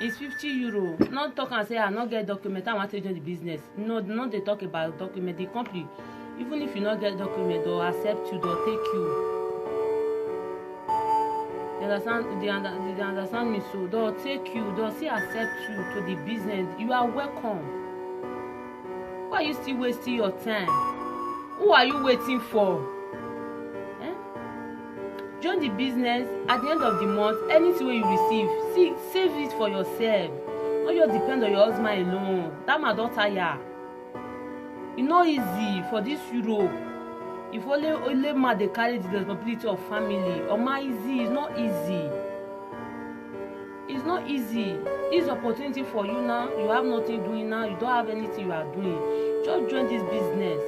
It's 50 euro. Not talk and say I not get document, I want to join the business. No, not they talk about document. The company, even if you not get document, they'll accept you, they'll take you. They understand me, so they'll take you, they'll still accept you to the business. You are welcome. Why are you still wasting your time? Who are you waiting for? Join the business. At the end of the month, anything you receive, save it for yourself. Not just depend on your husband alone. That my daughter, yeah. It's not easy for this Europe. If only man they carry the responsibility of family, or my easy, it's not easy. It's not easy. This opportunity for you now. You have nothing doing now. You don't have anything you are doing. Just join this business,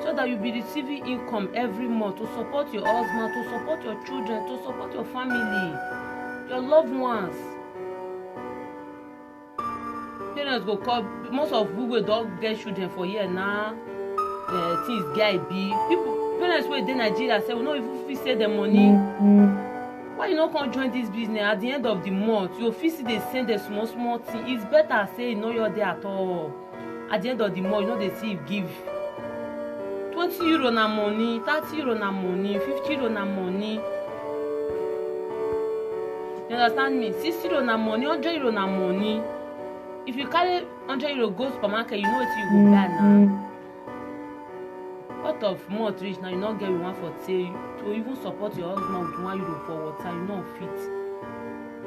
so that you'll be receiving income every month to support your husband, to support your children, to support your family, your loved ones. Parents go call, most of who don't get children for here now. Things guy be people, parents wey dey Nigeria say we no even fit save them money. Why you no come join this business? At the end of the month, you fit see dey send them small thing. It's better say you know you're there at all. At the end of the month, you know they see if give 20 euro na money, 30 euro na money, 50 euro na money. You understand me? 60 euro na money, 100 euro na money. If you carry 100 euro go supermarket, you know what you go buy now. What of month reach now, you not get one for say to even support your husband with 1 euro for water, you not fit.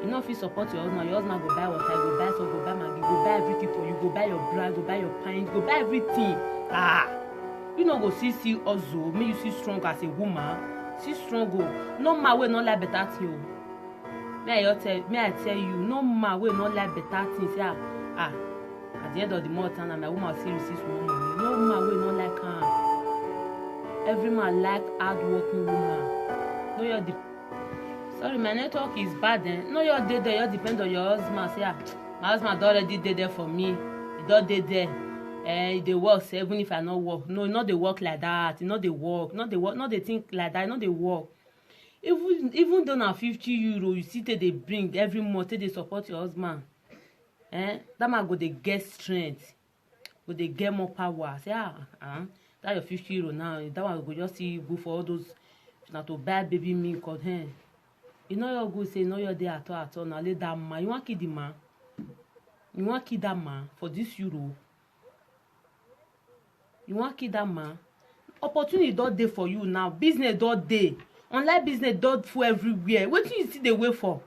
You not fit support your husband go buy water, go buy salt, go buy maggi, go buy everything for you, go buy your bread, go buy your pint, go buy everything. You no go see also, make you see strong as a woman. See strong go. No man will not like better thing. May I tell you, no man will not like better things. At the end of the month, and my woman still receives more money. No man will not like her. Every man like hard-working woman. No, sorry, my network is bad. No, you're dead there. You depend on your husband. Say, my husband already did there for me. He don't did there. They work, so even if I not work. No, not they work like that. Not they work. Not they think like that. Not they work. Even though na 50 euro, you see that they bring every month, they support your husband. That man go they get strength. Go they get more power. Say, that your 50 euro now. That one go just see go for all those now to buy baby milk or you know you're good say no you're there at all. Now let that man. You want kill the man. You want kill that man for this euro. You want kill that man. Opportunity don't dey for you now. Business don't dey. Online business don't full everywhere. What do you see they wait for?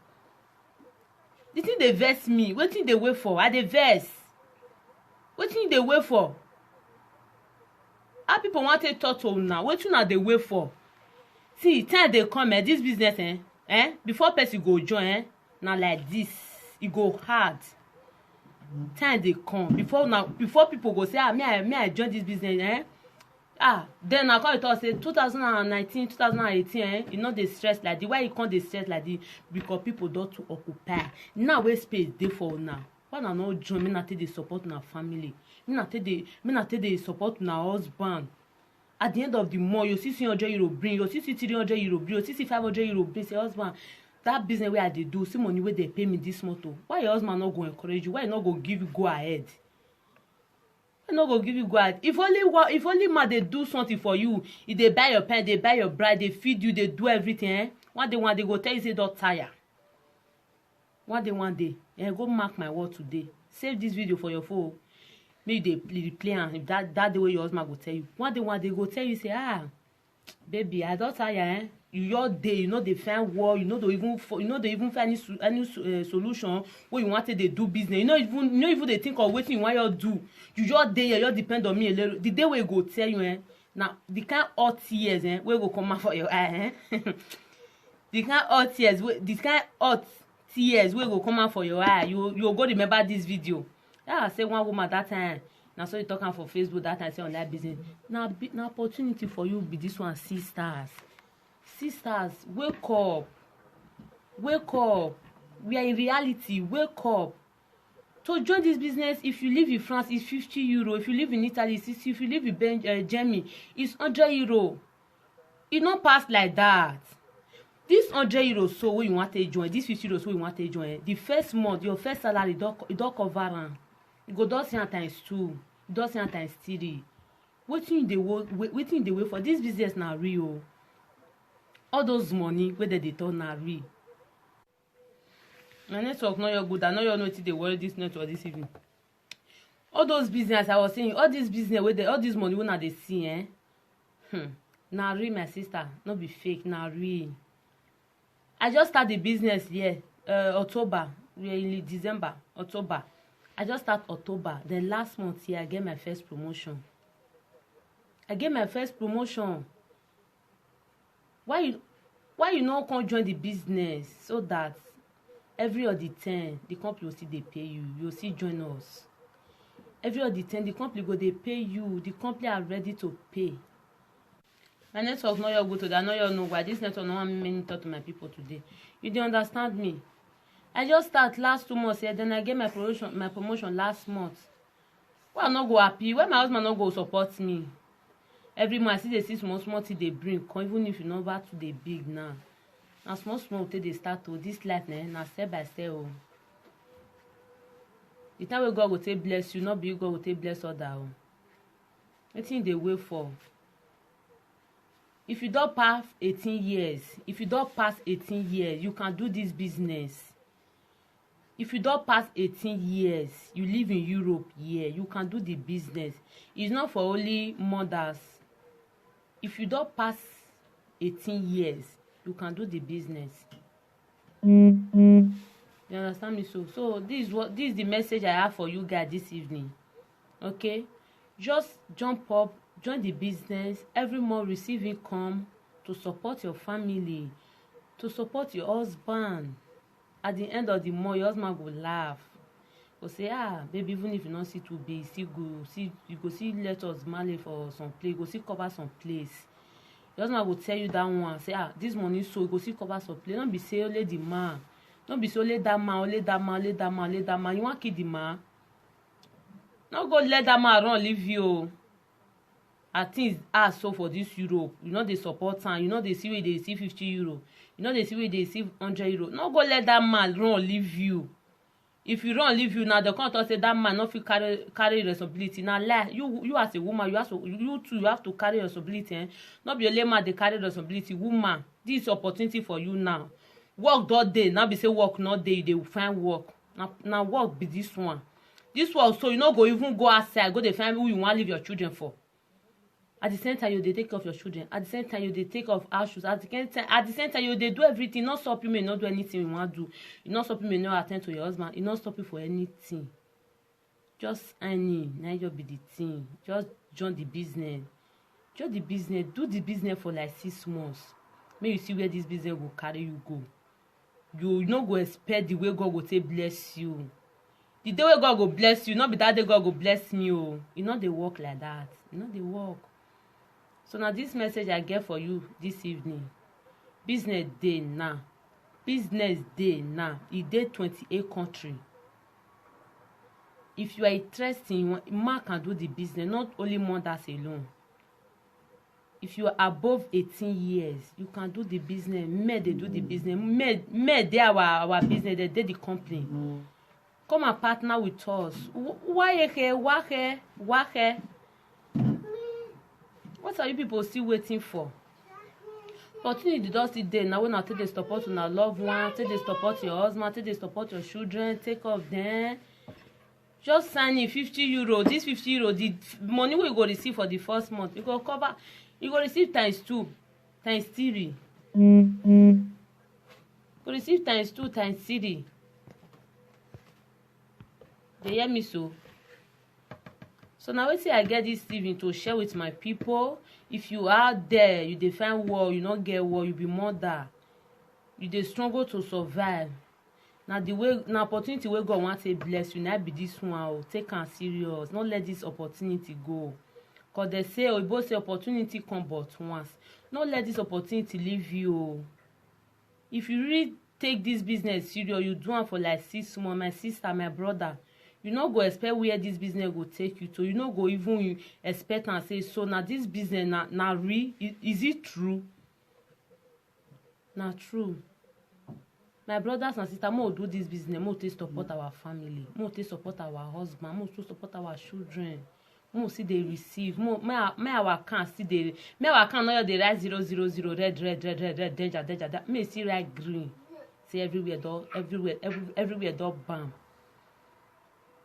The thing they vex me. What thing they wait for? I dey vex. What thing they wait for? How people want to talk to now? What you now they wait for? See, time they come this business before person go join now like this, it go hard. Time they come before people go say me I join this business then I call it all say 2019 2018 you know they stress like the why you can't they stress like the because people don't to occupy now where space dey for now. Why na no join me na take dey support na family, me na take dey support na husband. At the end of the month you see 300 euro bring, you see 300 euro bring, you see 500 euro bring. Say husband, that business where I dey do, see money where they pay me this month. Why your husband not go encourage you? Why not go give you go ahead? Why not go give you go ahead? If only man they do something for you, if they buy your pen, they buy your bride, they feed you, they do everything. One day go tell you say don't tire. One day, go mark my word today. Save this video for your phone. Maybe they play and if that the way your husband go tell you. One day go tell you say baby I don't tire. Your day you know they find war, you know they even find any solution where you wanted they do business. You know even they think of what you want you do. You just day you depend on me a little. The day we go tell you now the kind hot tears we go come out for your eye the kind hot tears we go come out for your eye. You go remember this video. I say one woman that time. Now so you talking for Facebook that time say on that business. Now opportunity for you be this one. Sisters, wake up. We are in reality. Wake up. To join this business, if you live in France, it's 50 euro. If you live in Italy, it's 60. If you live in Germany, it's 100 euro. It not pass like that. this 100 euros so wey you want to join, this 50 euros wey you want to join, the first month your first salary don cover am. You go don see am times 2, you don see am times 3. Wetin you dey wait for? This business na real. All those money wey dem dey turn na real. My network no your good. I no your know wetin dey worry this network this evening. All those business I was saying, all this business wey all this money wey una dey see, na real, my sister, no be fake, na real. I just start the business here, October, really December, October. I just start October. Then last month here, I get my first promotion. Why you no come join the business so that every other 10 the company will still dey pay you? You will still join us. Every other 10 the company go dey pay you. The company are ready to pay. My network no your good today. I no your know why this network no want me talk to my people today. You dey understand me? I just start last 2 months here, then I get my promotion last month. Why I no go happy? Why my husband no go support me? Every month I still dey see small thing dey bring, even if you never too dey big now. Na small take dey start o. This life na step by step o. The time wey God go take bless you, not be you God go take bless other o. Wetin you dey wait for? If you don pass 18 years, you can do this business. If you don pass 18 years, you live in Europe here, you can do the business. It's not for only mothers. If you don pass 18 years, you can do the business. You understand me? So this is the message I have for you guys this evening. Okay, just jump up, join the business. Every month receive income to support your family, to support your husband. At the end of the month, your husband go laugh, go say, baby, even if you not see too big, still go see, you go see, let us marry for some place, go see cover some place. Your husband go tell you that one, say, this money so, you go see cover some place. Don't be say only the man, don't be say only that man. You want kill the man? No go let that man run leave you. I think so for this Europe, you know they support am, you know they see where they see 50 euro, you know they see where they see 100 euro. No go let that man run leave you. If you run leave you now, they can't say that man not fit carry responsibility. Now lie, you as a woman, you too have to carry responsibility. Not be only man they carry responsibility. Woman, this is opportunity for you now. Work that day, now be say work not day, they will find work. Now work be this one. This one, so you no go even go outside, go dey find who you want leave your children for. At the same time, you dey take care of your children. At the same time, you dey take care of houses. At the same time, you dey do everything. Not stop you may not do anything you want to do. You not stop you may not attend to your husband. You not stop you for anything. Just now just be the thing. Just join the business. Join the business. Do the business for like 6 months. May you see where this business will carry you go. You no go expect the way God will take bless you. The day wey God go bless you, not be that day God go bless me. Oh, you know they work like that. You know they work. So now this message I get for you this evening. Business day now. Business day now. E dey 28 country. If you are interested in man can do the business, not only mothers alone. If you are above 18 years, you can do the business. Men they do the business. Men they our business. They the company. Come and partner with us. Why here? What are you people still waiting for? Opportunity just sit there now. When I take the support on our loved one, take the support your husband, take the support your children, take care of them. Just sign in 50 euro. This 50 euro, the money we go receive for the first month, you go cover. You go receive times 2, times 3. You go receive times 2, times 3. They hear me so? So now wetin I get this evening to share with my people. If you are there, you dey find work, you not get work, you be mother, you dey struggle to survive. Now the way, now opportunity wey God want to bless you, now be this one. Oh, take am serious. Not let this opportunity go. Cause they say, both say opportunity come but once. Not let this opportunity leave you. If you really take this business serious, you do it for like 6 months. My sister, my brother, you no go expect where this business go take you to. You no go even expect and say, so now this business na real? Is it true? na true. My brothers and sisters, mo do this business, mo take support our family, mo take support our husband, mo to support our children. Mo see they receive, may our account see they, may our account no dey write 000 red danger. May see write green. See everywhere door bam.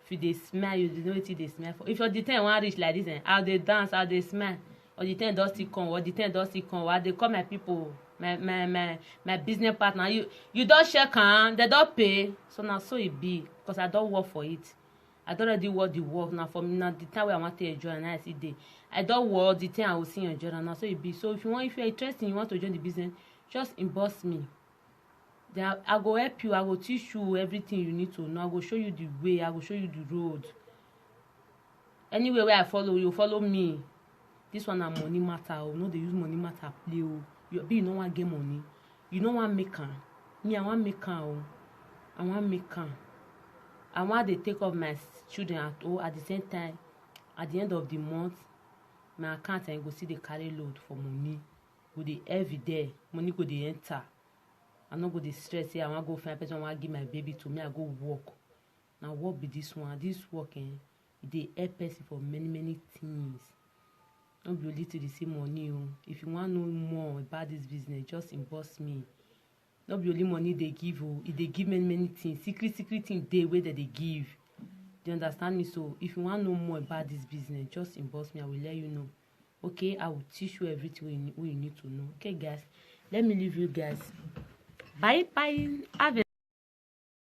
If you dey smile, you know wetin dey smile for. If your the ten wan reach like this, how they dance, how they smile, or the ten don still come, or the ten don still come, or they call my people, my business partner. You don check am, they don pay. So na so e be, because I don work for it. I don already work the work. Now for me, now the time wey I want to enjoy, and I see dey. I don work the thing I will see enjoy, and na so e be. So if you're interested, you want to join the business, just inbox me. Then I go help you. I go teach you everything you need to know. I go show you the way. I go show you the road. Anywhere where I follow, you follow me. This one na money matter. Oh, no, they use money matter play. Oh, you no wan get money. You no wan make am. Me, I wan make am. Oh, I wan make am. I want to take off my children at home at the same time. At the end of the month, my account and go see the carry load for money. Go dey every day. Money go dey enter. I no go dey stress say I wan go find person wan give my baby to me. I go work. Now work be this one. This work, e dey help person for many things. No be only to the same money. Oh. If you want know more about this business, just inbox me. No be only money they give. Oh, if they give many things, secret things dey wey they give. Do you understand me? So if you want know more about this business, just inbox me. I will let you know. Okay, I will teach you everything you need to know. Okay, guys, let me leave you guys. Bye. Have a